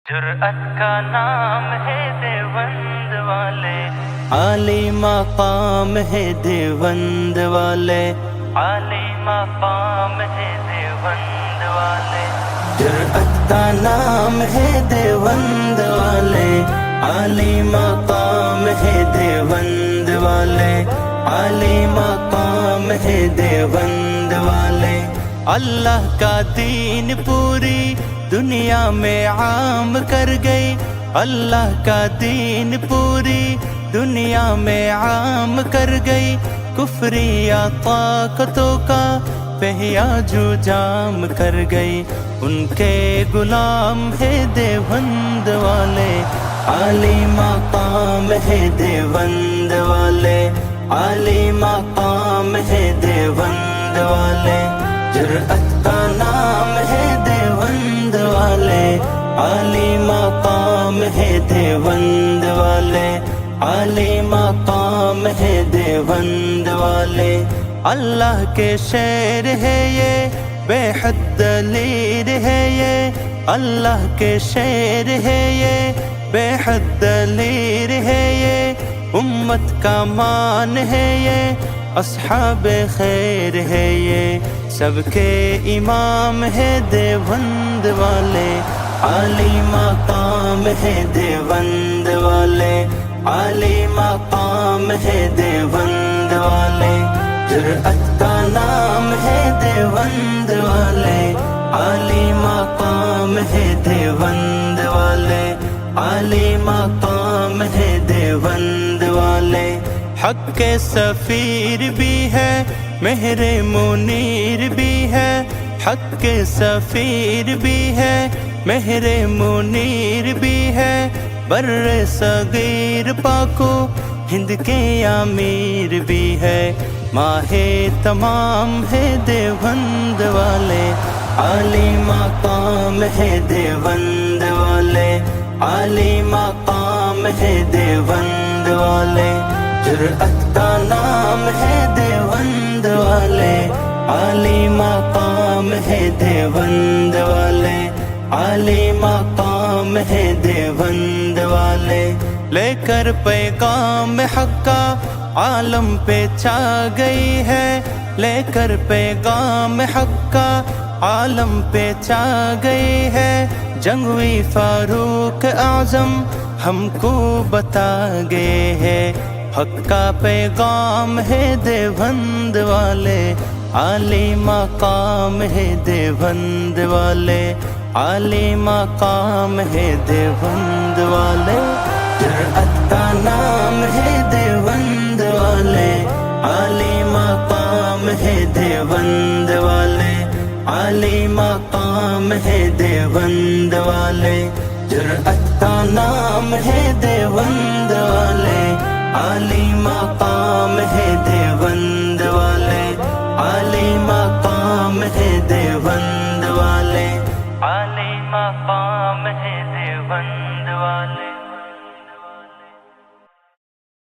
جرأت کا نام ہے دیوبند والے، عالی مقام ہے دیوبند والے، عالی مقام ہے دیوبند والے۔ جرأت کا نام ہے دیوبند والے، عالی مقام ہے دیوبند والے، عالی مقام ہے دیوبند والے۔ اللہ کا دین پوری دنیا میں عام کر گئی، اللہ کا دین پوری دنیا میں عام کر گئی، کفری طاقتوں کا پہیا جو جام کر گئی، ان کے غلام ہے دیوبند والے، عالی مقام ہے دیوبند والے، عالی مقام ہے دیوبند والے۔ جرأت کا نام ہے دیوبند والے، عالی مقام ہے دیوبند والے، عالی مقام ہے دیوبند والے۔ اللہ کے شعر ہے یہ، بے حد دلیر ہے یہ، اللہ کے شعر ہے یہ، بے حد دلیر ہے یہ، امت کا مان ہے یہ، اصحاب خیر ہے یہ، سب کے امام ہے دیوبند والے، عالی مقام ہے دیوبند والے، عالی مقام ہے دیوبند والے۔ جرأت کا نام ہے دیوبند والے، عالی مقام ہے دیوبند والے، عالی مقام ہے دیوبند والے۔ حق کے سفیر بھی ہے، مہر منیر بھی ہے، حق کے سفیر بھی ہے، مہر منیر بھی ہے، بر صغیر پاکو ہند کے امیر بھی ہے، ماہ تمام ہے دیوبند والے، عالی مقام ہے دیوبند والے، عالی مقام ہے دیوبند والے۔ جرأت کا نام ہے دیوبند والے، عالی مقام ہے دیوبند والے، عالی مقام ہے دیوبند والے۔ لے کر پیغام حق کا عالم پہ چھا گئی ہے، لے کر پیغام حق کا عالم پہ چھا گئی ہے، جنگوی فاروق اعظم ہم کو بتا گئے ہیں، حق کا پیغام ہے دیوبند والے، عالی مقام ہے دیوبند والے، عالی مقام ہے دیوبند والے۔ جرأت کا نام ہے دیوبند والے، عالی مقام ہے دیوبند والے، عالی مقام ہے دیوبند والے۔ جرأت کا نام ہے دیوبند والے، عالی مقام ہے دیوبند والے، عالی مقام ہے دیوبند والے، عالی مقام ہے